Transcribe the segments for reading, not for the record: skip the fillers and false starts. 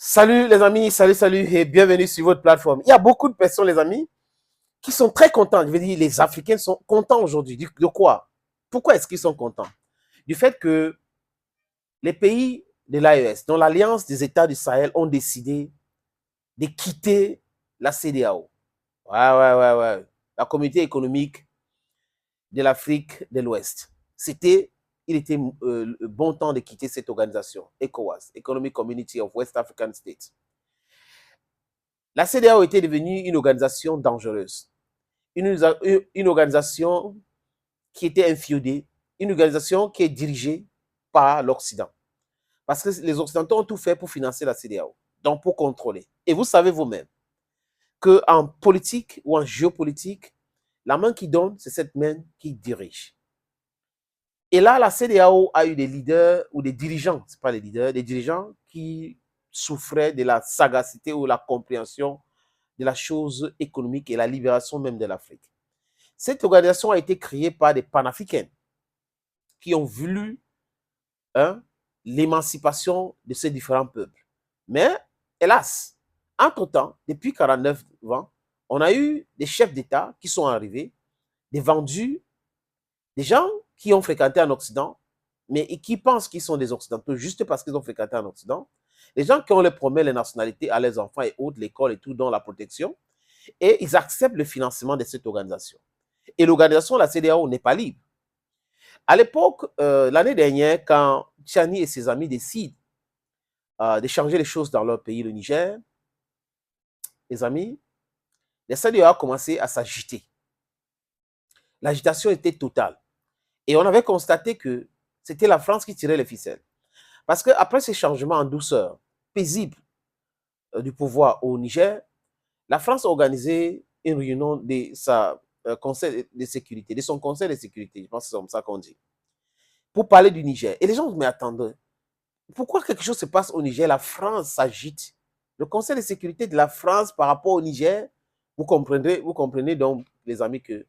Salut les amis, salut et bienvenue sur votre plateforme. Il y a beaucoup de personnes, les amis, qui sont très contents. Je veux dire, les Africains sont contents aujourd'hui. De quoi? Pourquoi est-ce qu'ils sont contents? Du fait que les pays de l'AES, dont l'Alliance des États du Sahel, ont décidé de quitter la CEDEAO. Ouais. La communauté économique de l'Afrique de l'Ouest. Il était bon temps de quitter cette organisation, ECOWAS, Economic Community of West African States. La CEDEAO était devenue une organisation dangereuse, une organisation qui était inféodée, une organisation qui est dirigée par l'Occident. Parce que les Occidentaux ont tout fait pour financer la CEDEAO, donc pour contrôler. Et vous savez vous-même qu'en politique ou en géopolitique, la main qui donne, c'est cette main qui dirige. Et là, la CEDEAO a eu des leaders ou des dirigeants, ce n'est pas les leaders, des dirigeants qui souffraient de la sagacité ou la compréhension de la chose économique et la libération même de l'Afrique. Cette organisation a été créée par des panafricains qui ont voulu l'émancipation de ces différents peuples. Mais, hélas, entre-temps, depuis 49 ans, on a eu des chefs d'État qui sont arrivés, des vendus, des gens qui ont fréquenté en Occident, mais qui pensent qu'ils sont des Occidentaux juste parce qu'ils ont fréquenté en Occident, les gens qui ont les promet les nationalités à leurs enfants et autres, l'école et tout, dont la protection, et ils acceptent le financement de cette organisation. Et l'organisation, la CEDEAO, n'est pas libre. À l'époque, l'année dernière, quand Tchani et ses amis décident de changer les choses dans leur pays, le Niger, les amis, la CEDEAO a commencé à s'agiter. L'agitation était totale. Et on avait constaté que c'était la France qui tirait les ficelles. Parce qu'après ces changements en douceur, paisibles du pouvoir au Niger, la France a organisé une réunion de sa conseil de sécurité, de son conseil de sécurité, je pense que c'est comme ça qu'on dit, pour parler du Niger. Et les gens me attendaient. Pourquoi quelque chose se passe au Niger, la France s'agite? Le conseil de sécurité de la France par rapport au Niger, vous comprenez donc, les amis, que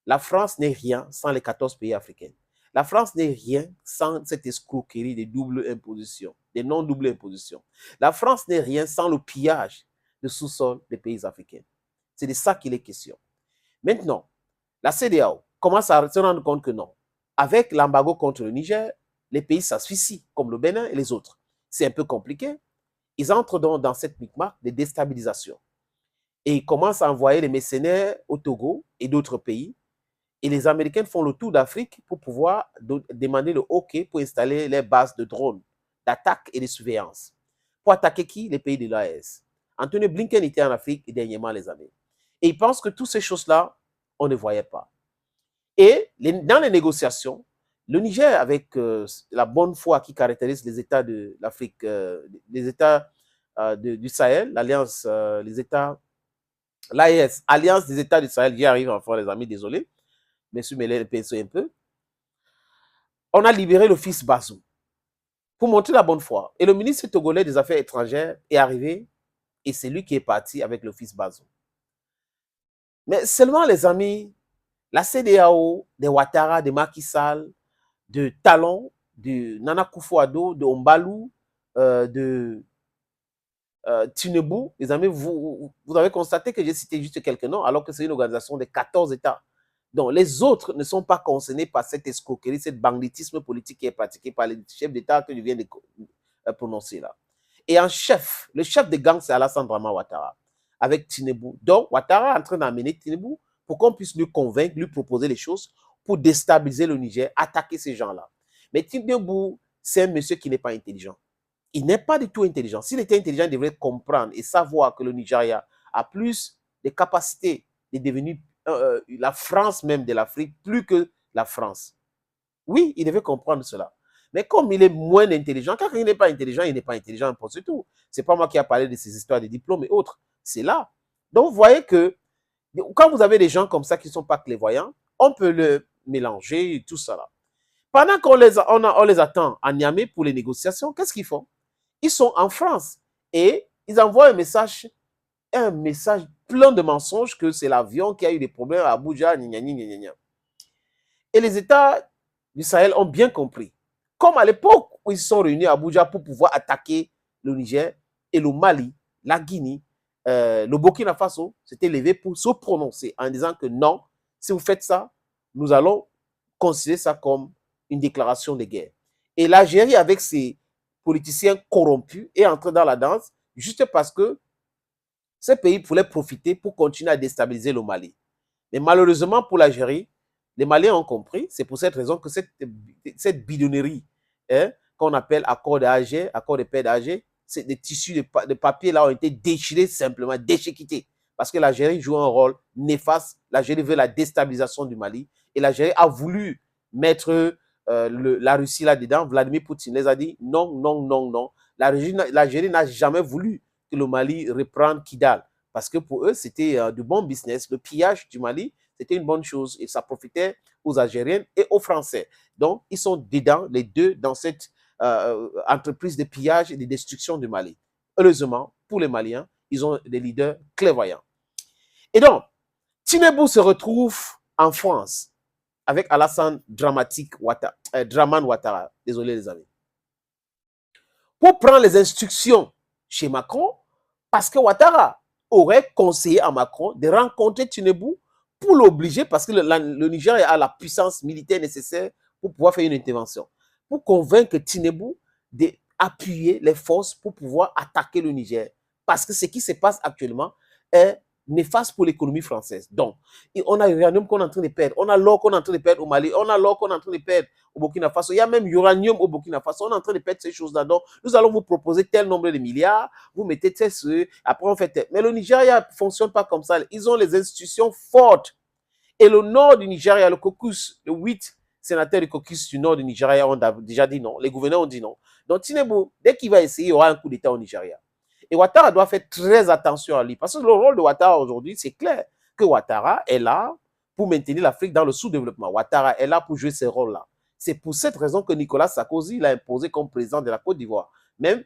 la France n'est rien sans les 14 pays africains. La France n'est rien sans cette escroquerie des doubles impositions, des non-doubles impositions. La France n'est rien sans le pillage de sous-sol des pays africains. C'est de ça qu'il est question. Maintenant, la CEDEAO commence à se rendre compte que non. Avec l'embargo contre le Niger, les pays s'asphyxient, comme le Bénin et les autres. C'est un peu compliqué. Ils entrent donc dans cette micmac de déstabilisation. Et ils commencent à envoyer les mercenaires au Togo et d'autres pays. Et les Américains font le tour d'Afrique pour pouvoir demander le OK pour installer les bases de drones, d'attaque et de surveillance. Pour attaquer qui? Les pays de l'AES. Anthony Blinken était en Afrique et dernièrement les amis. Et ils pensent que toutes ces choses-là, on ne voyait pas. Et dans les négociations, le Niger, avec la bonne foi qui caractérise les États de l'Afrique, les États du Sahel, l'Alliance, les États, l'AES, Alliance des États du Sahel, j'y arrive enfin les amis, désolé, mais je mêlé le pinceau un peu. On a libéré le fils Bazoum pour montrer la bonne foi. Et le ministre togolais des Affaires étrangères est arrivé et c'est lui qui est parti avec le fils Bazoum. Mais seulement les amis, la CEDEAO, de Ouattara, de Macky Sall, de Talon, de Nana Akufo-Addo, de Ombalou, de Tinubu, les amis, vous avez constaté que j'ai cité juste quelques noms, alors que c'est une organisation de 14 États. Donc, les autres ne sont pas concernés par cette escroquerie, ce banditisme politique qui est pratiqué par les chefs d'État que je viens de prononcer là. Et en chef, le chef de gang, c'est Alassane Drama Ouattara, avec Tinubu. Donc, Ouattara est en train d'amener Tinubu pour qu'on puisse lui convaincre, lui proposer les choses pour déstabiliser le Niger, attaquer ces gens-là. Mais Tinubu, c'est un monsieur qui n'est pas intelligent. Il n'est pas du tout intelligent. S'il était intelligent, il devrait comprendre et savoir que le Nigeria a plus de capacités de devenir la France même de l'Afrique, plus que la France. Oui, il devait comprendre cela. Mais comme il est moins intelligent, quand il n'est pas intelligent, il n'est pas intelligent pour tout. Ce n'est pas moi qui ai parlé de ces histoires de diplômes et autres. C'est là. Donc, vous voyez que quand vous avez des gens comme ça qui ne sont pas clairvoyants, on peut le mélanger et tout ça là. Pendant qu'on les attend à Niamey pour les négociations, qu'est-ce qu'ils font? Ils sont en France et ils envoient un message plein de mensonges que c'est l'avion qui a eu des problèmes à Abuja, Et les États du Sahel ont bien compris. Comme à l'époque où ils se sont réunis à Abuja pour pouvoir attaquer le Niger, Et le Mali, la Guinée, le Burkina Faso s'était levé pour se prononcer en disant que non, si vous faites ça, nous allons considérer ça comme une déclaration de guerre. Et l'Algérie, avec ses politiciens corrompus, est entrée dans la danse juste parce que ces pays voulaient profiter pour continuer à déstabiliser le Mali. Mais malheureusement pour l'Algérie, les Maliens ont compris. C'est pour cette raison que cette bidonnerie qu'on appelle accord d'Alger, accord de paix d'Alger, des tissus de papier là ont été déchirés simplement, déchiquetés. Parce que l'Algérie joue un rôle néfaste. L'Algérie veut la déstabilisation du Mali. Et l'Algérie a voulu mettre la Russie là-dedans. Vladimir Poutine les a dit non, non, non, non. L'Algérie n'a jamais voulu que le Mali reprenne Kidal. Parce que pour eux, c'était du bon business. Le pillage du Mali, c'était une bonne chose. Et ça profitait aux Algériens et aux Français. Donc, ils sont dedans, les deux, dans cette entreprise de pillage et de destruction du Mali. Heureusement, pour les Maliens, ils ont des leaders clairvoyants. Et donc, Tinubu se retrouve en France avec Alassane Dramane Ouattara. Désolé les amis. Pour prendre les instructions chez Macron, parce que Ouattara aurait conseillé à Macron de rencontrer Tinubu pour l'obliger, parce que le Niger a la puissance militaire nécessaire pour pouvoir faire une intervention, pour convaincre Tinubu d'appuyer les forces pour pouvoir attaquer le Niger. Parce que ce qui se passe actuellement est néfaste pour l'économie française. Donc, on a l'uranium qu'on est en train de perdre, on a l'or qu'on est en train de perdre au Mali, on a l'or qu'on est en train de perdre au Burkina Faso, il y a même uranium au Burkina Faso, on est en train de perdre ces choses-là. Donc, nous allons vous proposer tel nombre de milliards, vous mettez ce, après on fait tel. Mais le Nigeria ne fonctionne pas comme ça. Ils ont les institutions fortes. Et le nord du Nigeria, le caucus, les 8 sénateurs du caucus du nord du Nigeria ont déjà dit non. Les gouverneurs ont dit non. Donc, Tinubu, dès qu'il va essayer, il y aura un coup d'État au Nigeria. Et Ouattara doit faire très attention à lui. Parce que le rôle de Ouattara aujourd'hui, c'est clair que Ouattara est là pour maintenir l'Afrique dans le sous-développement. Ouattara est là pour jouer ce rôle-là. C'est pour cette raison que Nicolas Sarkozy l'a imposé comme président de la Côte d'Ivoire. Même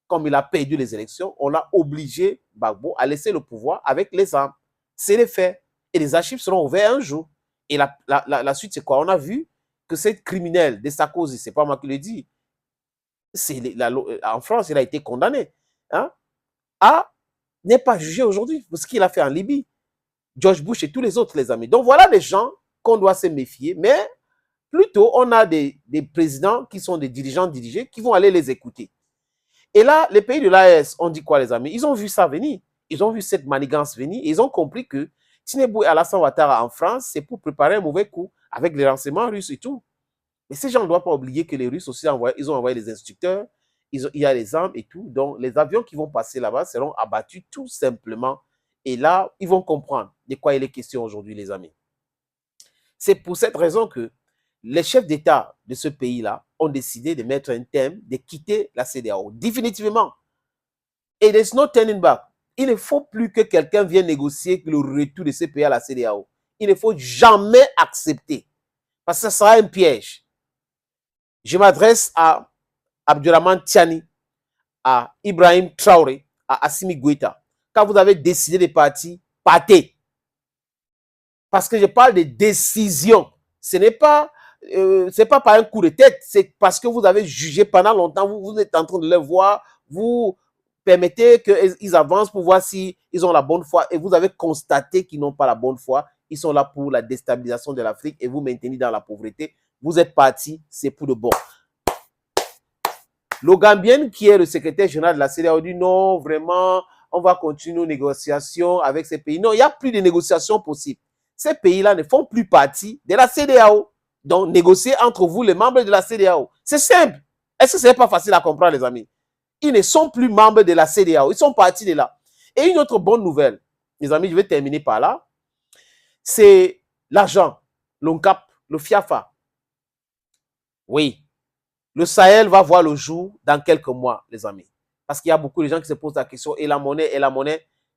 comme il a perdu les élections, on l'a obligé, Gbagbo, à laisser le pouvoir avec les armes. C'est les faits. Et les archives seront ouvertes un jour. Et la suite, c'est quoi? On a vu que cette criminelle de Sarkozy, c'est pas moi qui le dis, en France, il a été condamné. Hein, n'est pas jugé aujourd'hui pour ce qu'il a fait en Libye. George Bush et tous les autres, les amis. Donc voilà des gens qu'on doit se méfier, mais plutôt on a des présidents qui sont des dirigeants dirigés qui vont aller les écouter. Et là, les pays de l'AES ont dit quoi, les amis? Ils ont vu ça venir. Ils ont vu cette manigance venir et ils ont compris que Tinubu et Alassane Ouattara en France, c'est pour préparer un mauvais coup avec les renseignements russes et tout. Mais ces gens ne doivent pas oublier que les Russes aussi ils ont envoyé des instructeurs, il y a les armes et tout. Donc, les avions qui vont passer là-bas seront abattus tout simplement. Et là, ils vont comprendre de quoi il est question aujourd'hui, les amis. C'est pour cette raison que les chefs d'État de ce pays-là ont décidé de mettre un thème, de quitter la CEDEAO, définitivement. Et there's no turning back. Il ne faut plus que quelqu'un vienne négocier le retour de ces pays à la CEDEAO. Il ne faut jamais accepter, parce que ça sera un piège. Je m'adresse à Abdourahmane Tiani, à Ibrahim Traoré, à Assimi Goïta. Quand vous avez décidé de partir, partez. Parce que je parle de décision. Ce n'est pas par un coup de tête, c'est parce que vous avez jugé pendant longtemps, vous êtes en train de les voir, vous permettez qu'ils avancent pour voir s'ils ont la bonne foi et vous avez constaté qu'ils n'ont pas la bonne foi. Ils sont là pour la déstabilisation de l'Afrique et vous maintenez dans la pauvreté. Vous êtes partis, c'est pour de bon. Le Gambien, qui est le secrétaire général de la CEDEAO, dit non, vraiment, on va continuer nos négociations avec ces pays. Non, il n'y a plus de négociations possibles. Ces pays-là ne font plus partie de la CEDEAO. Donc, négocier entre vous, les membres de la CEDEAO. C'est simple. Est-ce que ce n'est pas facile à comprendre, les amis? Ils ne sont plus membres de la CEDEAO. Ils sont partis de là. Et une autre bonne nouvelle, les amis, je vais terminer par là, c'est l'argent, l'ONCAP, le FIAFA. Oui. Le Sahel va voir le jour dans quelques mois, les amis. Parce qu'il y a beaucoup de gens qui se posent la question, et la monnaie,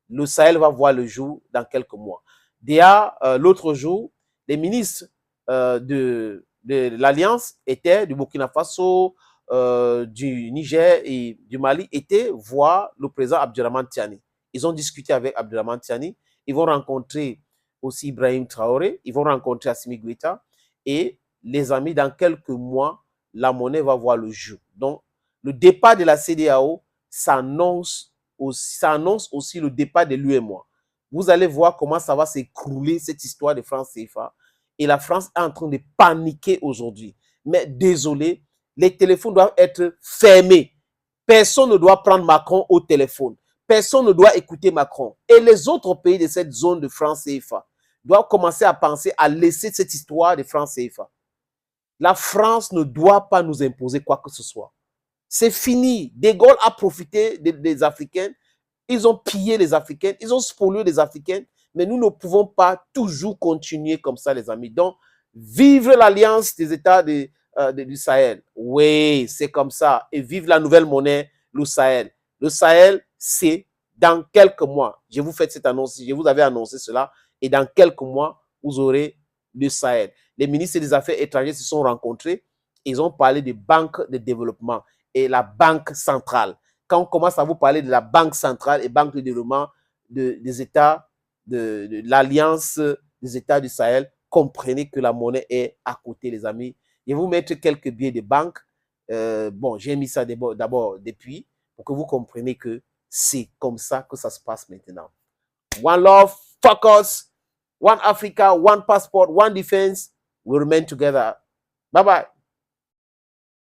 le Sahel va voir le jour dans quelques mois. Déjà, l'autre jour, les ministres de l'Alliance étaient du Burkina Faso, du Niger et du Mali, étaient voir le président Abdourahmane Tiani. Ils ont discuté avec Abdourahmane Tiani. Ils vont rencontrer aussi Ibrahim Traoré. Ils vont rencontrer Assimi Goïta. Et les amis, dans quelques mois, la monnaie va voir le jour. Donc, le départ de la CEDEAO ça annonce aussi le départ de l'UEMOA. Vous allez voir comment ça va s'écrouler, cette histoire de France CFA. Et la France est en train de paniquer aujourd'hui. Mais désolé, les téléphones doivent être fermés. Personne ne doit prendre Macron au téléphone. Personne ne doit écouter Macron. Et les autres pays de cette zone de France CFA doivent commencer à penser à laisser cette histoire de France CFA. La France ne doit pas nous imposer quoi que ce soit. C'est fini. De Gaulle a profité des Africains. Ils ont pillé les Africains. Ils ont spolié les Africains. Mais nous ne pouvons pas toujours continuer comme ça, les amis. Donc, vive l'alliance des États du Sahel. Oui, c'est comme ça. Et vive la nouvelle monnaie, le Sahel. Le Sahel, c'est dans quelques mois. Je vous fais cette annonce. Je vous avais annoncé cela. Et dans quelques mois, vous aurez le Sahel. Les ministres des Affaires étrangères se sont rencontrés. Ils ont parlé de banque de développement et la banque centrale. Quand on commence à vous parler de la banque centrale et banque de développement des États, de l'Alliance des États du Sahel, comprenez que la monnaie est à côté, les amis. Je vais vous mettre quelques billets de banque. Bon, j'ai mis ça d'abord depuis pour que vous compreniez que c'est comme ça que ça se passe maintenant. One love, focus, one Africa, one passport, one defense. We remain together. Bye-bye.